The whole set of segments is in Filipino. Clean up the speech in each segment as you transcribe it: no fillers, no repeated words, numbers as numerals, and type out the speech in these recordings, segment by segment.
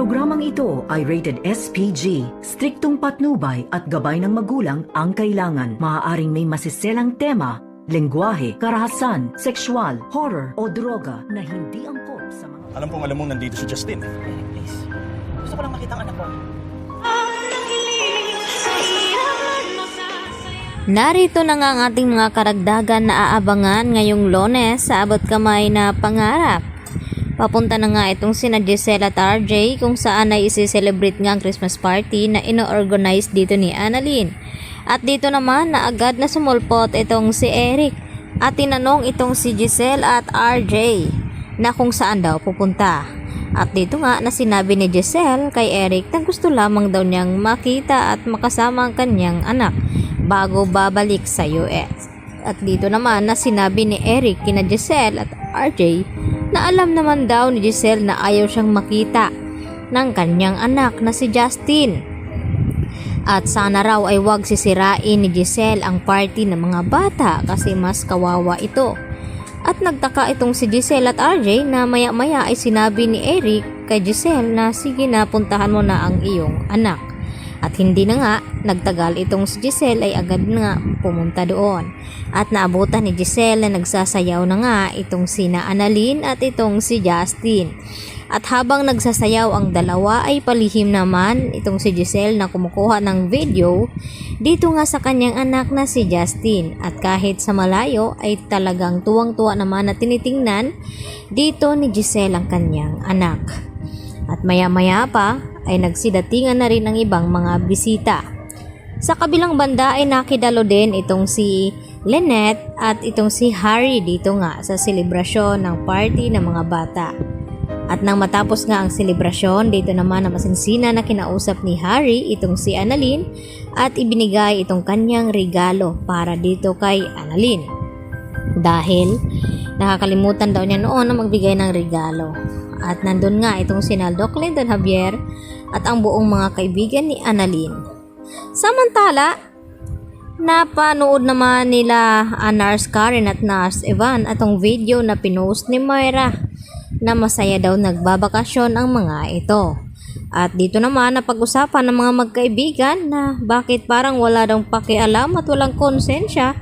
programang ito ay rated SPG, striktong patnubay at gabay ng magulang ang kailangan. Maaaring may masiselang tema, lengguwahe, karahasan, sexual, horror o droga na hindi angkop sa mga... Alam mong nandito si Justin. Eric, please. Gusto ko lang makita ang anak ko. Narito na nga ang ating mga karagdagan na aabangan ngayong Lunes sa abot kamay na pangarap. Papunta na nga itong sina Giselle at RJ kung saan ay isi-celebrate nga ang Christmas party na ino-organize dito ni Annalyn. At dito naman na agad na sumulpot itong si Eric at tinanong itong si Giselle at RJ na kung saan daw pupunta. At dito nga na sinabi ni Giselle kay Eric na gusto lamang daw niyang makita at makasama ang kanyang anak bago babalik sa US. At dito naman na sinabi ni Eric kina Giselle at RJ na alam naman daw ni Giselle na ayaw siyang makita ng kanyang anak na si Justin. At sana raw ay wag sisirain ni Giselle ang party ng mga bata kasi mas kawawa ito. At nagtaka itong si Giselle at RJ na maya-maya ay sinabi ni Eric kay Giselle na sige na puntahan mo na ang iyong anak. At hindi na nga, nagtagal itong si Giselle ay agad na pumunta doon. At naabutan ni Giselle na nagsasayaw na nga itong sina Annalyn at itong si Justin. At habang nagsasayaw ang dalawa ay palihim naman itong si Giselle na kumukuha ng video dito nga sa kanyang anak na si Justin. At kahit sa malayo ay talagang tuwang-tuwa naman na tinitingnan dito ni Giselle ang kanyang anak. At maya-maya pa ay nagsidatingan na rin ang ibang mga bisita. Sa kabilang banda ay nakidalo din itong si Lynette at itong si Harry dito nga sa selebrasyon ng party ng mga bata. At nang matapos nga ang selebrasyon, dito naman na masinsina na kinausap ni Harry itong si Annalyn at ibinigay itong kanyang regalo para dito kay Annalyn. Dahil nakakalimutan daw niya noon na magbigay ng regalo. At nandun nga itong si Doc Clinton Javier at ang buong mga kaibigan ni Annalyn. Samantala, napanood naman nila Nars Karen at Nars Evan atong video na pinost ni Moira na masaya daw nagbabakasyon ang mga ito. At dito naman napag-usapan ng mga magkaibigan na bakit parang wala daw pakialam at walang konsensya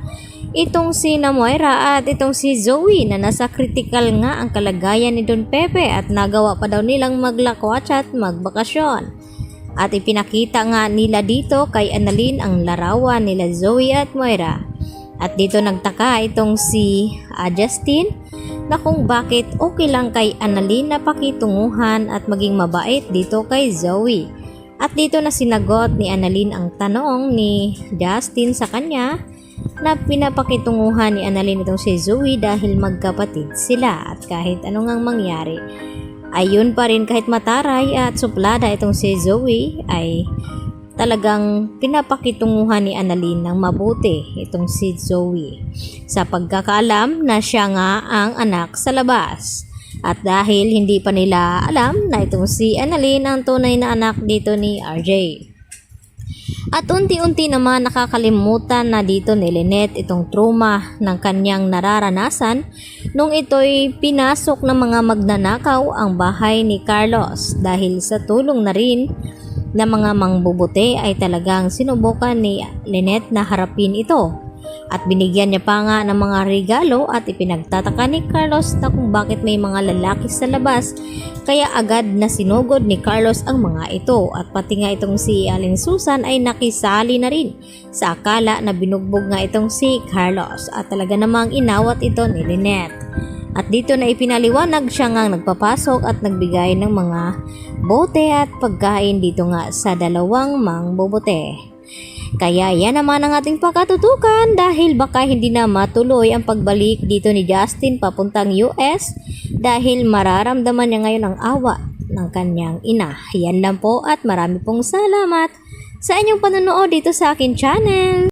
itong si Moira at itong si Zoe na nasa critical nga ang kalagayan ni Don Pepe at nagawa pa daw nilang maglakwats at magbakasyon. At ipinakita nga nila dito kay Annalyn ang larawan nila Zoe at Moira. At dito nagtaka itong si Justin na kung bakit okay lang kay Annalyn na pakitunguhan at maging mabait dito kay Zoe. At dito na sinagot ni Annalyn ang tanong ni Justin sa kanya na pinapakitunguhan ni Annalyn itong si Zoe dahil magkapatid sila at kahit anong mangyari ayun pa rin kahit mataray at suplada itong si Zoe ay talagang pinapakitunguhan ni Annalyn ng mabuti itong si Zoe sa pagkakaalam na siya nga ang anak sa labas. At dahil hindi pa nila alam na itong si Annalyn ang tunay na anak dito ni RJ. At unti-unti naman nakakalimutan na dito ni Lynette itong trauma ng kanyang nararanasan nung ito'y pinasok ng mga magnanakaw ang bahay ni Carlos dahil sa tulong na rin ng mga mangbubuti ay talagang sinubukan ni Lynette na harapin ito. At binigyan niya pa nga ng mga regalo at ipinagtataka ni Carlos na kung bakit may mga lalaki sa labas kaya agad na sinugod ni Carlos ang mga ito at pati nga itong si Aling Susan ay nakisali na rin sa akala na binugbog nga itong si Carlos at talaga namang inawat ito ni Lynette. At dito na ipinaliwanag siya nga nagpapasok at nagbigay ng mga bote at pagkain dito nga sa dalawang mangbubuti. Kaya yan naman ang ating pakatutukan dahil baka hindi na matuloy ang pagbalik dito ni Justin papuntang US dahil mararamdaman niya ngayon ang awa ng kanyang ina. Yan lang po at marami pong salamat sa inyong panonood dito sa akin channel.